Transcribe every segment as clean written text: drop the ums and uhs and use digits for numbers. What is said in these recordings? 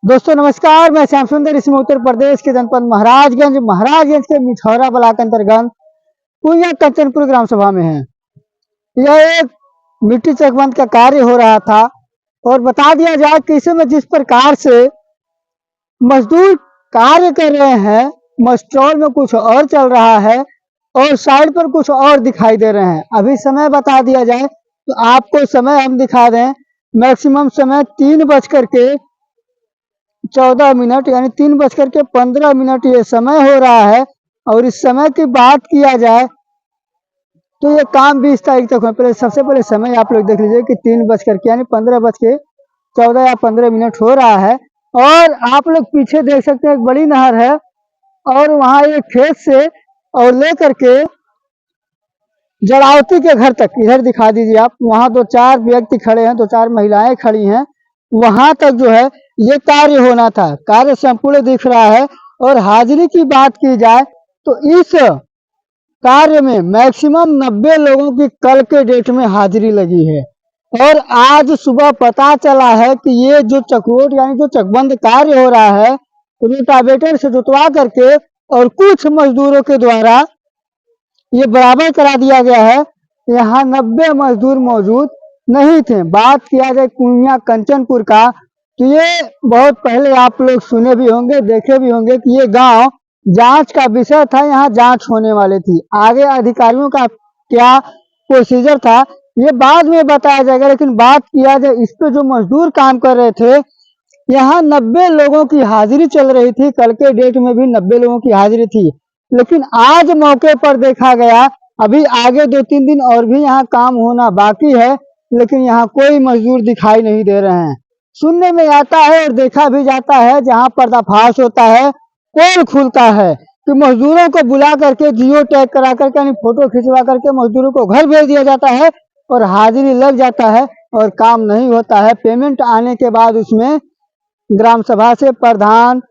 दोस्तों नमस्कार, मैं श्याम सुंदर। इसमें उत्तर प्रदेश के जनपद महाराजगंज के मिठौरा ब्लॉक अंतर्गत कुइया कंचनपुर ग्राम सभा में है। यह एक मिट्टी चकबंद का कार्य हो रहा था और बता दिया जाए कि इस समय जिस प्रकार से मजदूर कार्य कर रहे हैं, मस्टोर में कुछ और चल रहा है और साइड पर कुछ और दिखाई दे रहे हैं। अभी समय बता दिया जाए तो आपको समय हम दिखा दें। मैक्सिमम समय 3:14 यानी 3:15 ये समय हो रहा है। और इस समय की बात किया जाए तो ये काम 20 तारीख तक हो। पहले सबसे पहले समय आप लोग देख लीजिए कि 3 यानी 15:14 या 15 हो रहा है। और आप लोग पीछे देख सकते हैं एक बड़ी नहर है और वहाँ एक खेत से और लेकर के जड़ावती के घर तक, इधर दिखा दीजिए आप, वहाँ 2-4 व्यक्ति खड़े हैं, 2-4 महिलाएं खड़ी हैं। वहां तक जो है ये कार्य होना था। कार्य संपूर्ण दिख रहा है। और हाजिरी की बात की जाए तो इस कार्य में मैक्सिमम 90 लोगों की कल के डेट में हाजिरी लगी है। और आज सुबह पता चला है कि ये जो चकरोट यानी जो चकबंद कार्य हो रहा है, रोटावेटर से जुतवा करके और कुछ मजदूरों के द्वारा ये बराबर करा दिया गया है। यहाँ 90 मजदूर मौजूद नहीं थे। बात किया जाए कुइया कंचनपुर का तो ये बहुत पहले आप लोग सुने भी होंगे, देखे भी होंगे कि ये गांव जांच का विषय था। यहाँ जांच होने वाली थी। आगे अधिकारियों का क्या प्रोसीजर था ये बाद में बताया जाएगा। लेकिन बात किया जाए इस पे जो मजदूर काम कर रहे थे, यहाँ 90 लोगों की हाजिरी चल रही थी। कल के डेट में भी 90 लोगों की हाजिरी थी। लेकिन आज मौके पर देखा गया, अभी आगे 2-3 दिन और भी यहाँ काम होना बाकी है, लेकिन यहाँ कोई मजदूर दिखाई नहीं दे रहे हैं। सुनने में आता है और देखा भी जाता है, जहाँ पर्दाफाश होता है, पोल खुलता है कि मजदूरों को बुला करके जियो टैग करा करके यानी फोटो खिंचवा करके मजदूरों को घर भेज दिया जाता है और हाजिरी लग जाता है और काम नहीं होता है। पेमेंट आने के बाद उसमें ग्राम सभा से प्रधान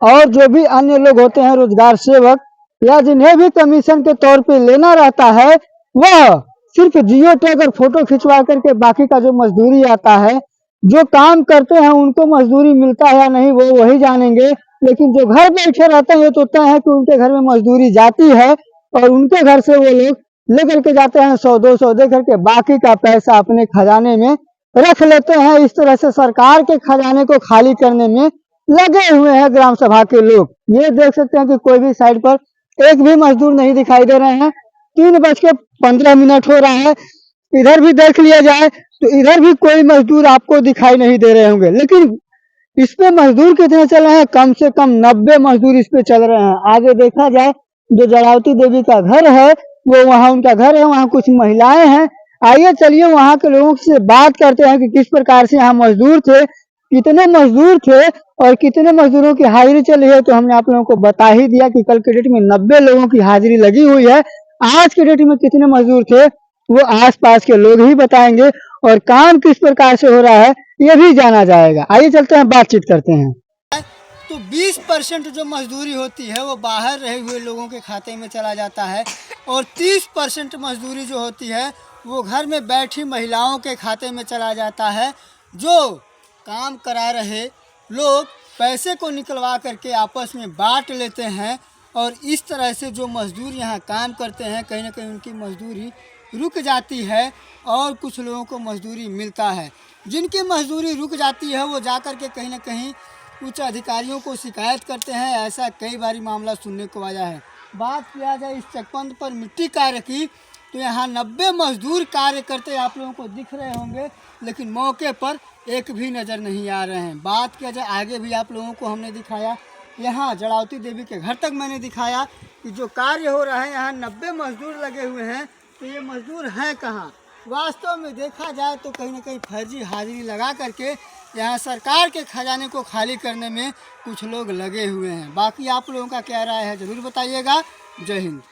और जो भी अन्य लोग होते हैं, रोजगार सेवक या जिन्हें भी कमीशन के तौर पे लेना रहता है, वह सिर्फ जियो टैग और फोटो खिंचवा करके बाकी का जो मजदूरी आता है, जो काम करते हैं उनको मजदूरी मिलता है या नहीं वो वही जानेंगे। लेकिन जो घर बैठे रहते हैं ये तो तय है कि उनके घर में मजदूरी जाती है और उनके घर से वो लोग लेकर के जाते हैं 100-200 दे करके, बाकी का पैसा अपने खजाने में रख लेते हैं। इस तरह से सरकार के खजाने को खाली करने में लगे हुए हैं ग्राम सभा के लोग। ये देख सकते हैं कि कोई भी साइड पर एक भी मजदूर नहीं दिखाई दे रहे हैं। 3:15 हो रहा है। इधर भी देख लिया जाए तो इधर भी कोई मजदूर आपको दिखाई नहीं दे रहे होंगे। लेकिन इस पे मजदूर कितने चल रहे हैं? कम से कम 90 मजदूर इस पे चल रहे हैं। आगे देखा जाए जो जड़ावती देवी का घर है वो वहाँ उनका घर है, वहाँ कुछ महिलाएं हैं। आइए चलिए वहाँ के लोगों से बात करते हैं कि किस प्रकार से यहाँ मजदूर थे, कितने मजदूर थे और कितने मजदूरों की हाजिरी चली है। तो हमने आप लोगों को बता ही दिया कि कल के डेट में 90 लोगों की हाजिरी लगी हुई है। आज के डेट में कितने मजदूर थे वो आसपास के लोग ही बताएंगे और काम किस प्रकार से हो रहा है ये भी जाना जाएगा। आइए चलते हैं, बातचीत करते हैं। तो 20% जो मजदूरी होती है वो बाहर रहे हुए लोगों के खाते में चला जाता है और 30% मजदूरी जो होती है वो घर में बैठी महिलाओं के खाते में चला जाता है। जो काम करा रहे लोग पैसे को निकलवा करके आपस में बांट लेते हैं और इस तरह से जो मजदूर यहाँ काम करते हैं कहीं ना कहीं उनकी मजदूरी रुक जाती है और कुछ लोगों को मजदूरी मिलता है। जिनकी मजदूरी रुक जाती है वो जा कर के कहीं ना कहीं उच्च अधिकारियों को शिकायत करते हैं। ऐसा कई बारी मामला सुनने को आया है। बात किया जाए इस चकबंद पर मिट्टी कार्य की तो यहाँ 90 मजदूर कार्य करते आप लोगों को दिख रहे होंगे, लेकिन मौके पर एक भी नज़र नहीं आ रहे हैं। बात किया जाए आगे भी आप लोगों को हमने दिखाया, यहाँ जड़ावती देवी के घर तक मैंने दिखाया कि जो कार्य हो रहा है यहाँ 90 मजदूर लगे हुए हैं। तो ये मजदूर हैं कहाँ? वास्तव में देखा जाए तो कहीं ना कहीं फर्जी हाजिरी लगा करके यहाँ सरकार के खजाने को खाली करने में कुछ लोग लगे हुए हैं। बाकी आप लोगों का क्या राय है ज़रूर बताइएगा। जय हिंद।